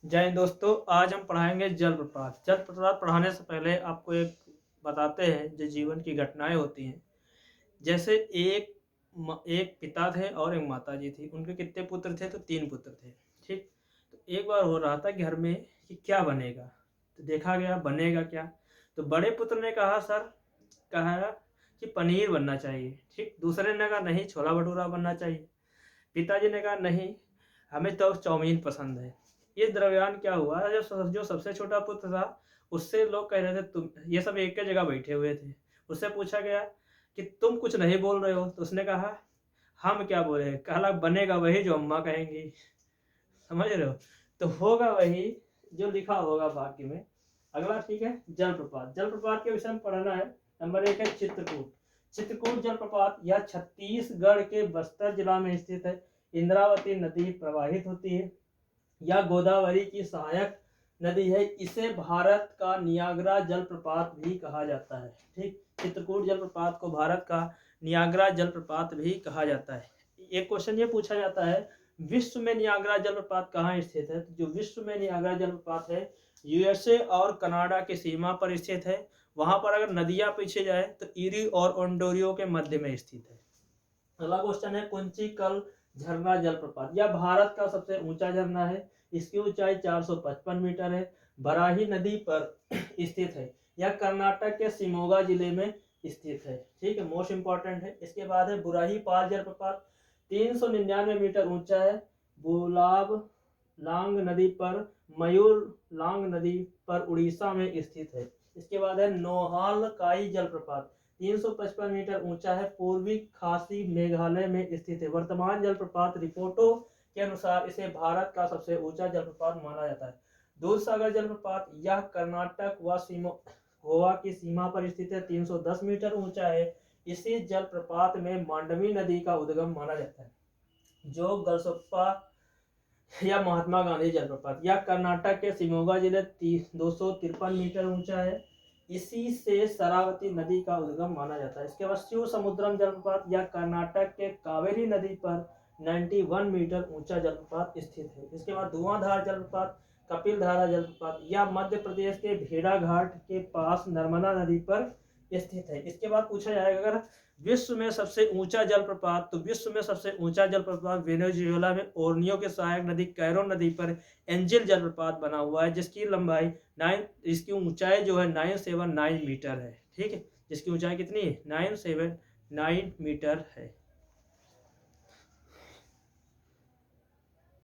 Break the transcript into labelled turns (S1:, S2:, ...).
S1: जय हिंद दोस्तों। आज हम पढ़ाएंगे जलप्रपात। जलप्रपात पढ़ाने से पहले आपको एक बताते हैं जो जीवन की घटनाएं होती हैं। जैसे एक पिता थे और एक माता जी थी। उनके कितने पुत्र थे? तो 3 पुत्र थे। ठीक। तो एक बार हो रहा था घर में कि क्या बनेगा। तो देखा गया बनेगा क्या। तो बड़े पुत्र ने कहा कि पनीर बनना चाहिए। ठीक। दूसरे ने कहा नहीं, छोला भटूरा बनना चाहिए। पिताजी ने कहा नहीं, हमें तो चाउमीन पसंद है। इस दरमियान क्या हुआ, जो सबसे छोटा पुत्र था उससे लोग कह रहे थे तुम, ये सब एक ही जगह बैठे हुए थे, उससे पूछा गया कि तुम कुछ नहीं बोल रहे हो। तो उसने कहा हम क्या बोले, कहा बनेगा वही जो अम्मा कहेंगी। समझ रहे हो? तो होगा वही जो लिखा होगा भाग्य में। अगला ठीक है, जलप्रपात। जलप्रपात के विषय में पढ़ना है। नंबर 1 है चित्रकूट। चित्रकूट जलप्रपात यह छत्तीसगढ़ के बस्तर जिला में स्थित है। इंद्रावती नदी प्रवाहित होती है। यह गोदावरी की सहायक नदी है। इसे भारत का नियाग्रा जलप्रपात भी कहा जाता है। ठीक। चित्रकूट जलप्रपात को भारत का नियाग्रा जलप्रपात भी कहा जाता है। एक क्वेश्चन ये पूछा जाता है, विश्व में नियाग्रा जलप्रपात कहाँ स्थित है? तो जो विश्व में नियाग्रा जलप्रपात है यूएसए और कनाडा की सीमा पर स्थित है। वहां पर अगर नदियां पीछे जाए तो इरी और ओंटारियो के मध्य में स्थित है। अगला क्वेश्चन है कुंचिकल झरना जलप्रपात। यह भारत का सबसे ऊंचा झरना है। इसकी ऊंचाई 455 मीटर है। बराही नदी पर स्थित है। यह कर्नाटक के शिमोगा जिले में स्थित है। ठीक है, मोस्ट इंपॉर्टेंट है। इसके बाद है बुराही पाल जलप्रपात। 399 मीटर ऊंचा है। बुलाब लांग नदी पर, मयूर लांग नदी पर उड़ीसा में स्थित है। इसके बाद है नोहाल काई जलप्रपात। 355 मीटर ऊंचा है। पूर्वी खासी मेघालय में स्थित है। वर्तमान जलप्रपात रिपोर्टों के अनुसार इसे भारत का सबसे ऊंचा जलप्रपात माना जाता है। दूधसागर जलप्रपात यह कर्नाटक व गोवा की सीमा पर स्थित है। 310 मीटर ऊंचा है। इसी जलप्रपात में मांडवी नदी का उद्गम माना जाता है। जो गलसोप्पा या महात्मा गांधी जलप्रपात यह कर्नाटक के शिमोगा जिले 253 मीटर ऊंचा है। इसी से शरावती नदी का उद्गम माना जाता है। इसके बाद शिव समुद्रम जलप्रपात यह कर्नाटक के कावेरी नदी पर 91 मीटर ऊंचा जलप्रपात स्थित है। इसके बाद धुआंधार जलप्रपात, कपिल धारा जलप्रपात यह मध्य प्रदेश के भेड़ाघाट के पास नर्मदा नदी पर स्थित है। इसके बाद पूछा जाएगा अगर विश्व में सबसे ऊंचा जलप्रपात, तो विश्व में सबसे ऊंचा जलप्रपात वेनेजुएला में ओर्नियो के सहायक नदी कैरो नदी पर एंजिल जलप्रपात बना हुआ है, जिसकी लंबाई 9, इसकी ऊंचाई जो है 979 मीटर है। ठीक है, जिसकी ऊंचाई कितनी है? 979 मीटर है।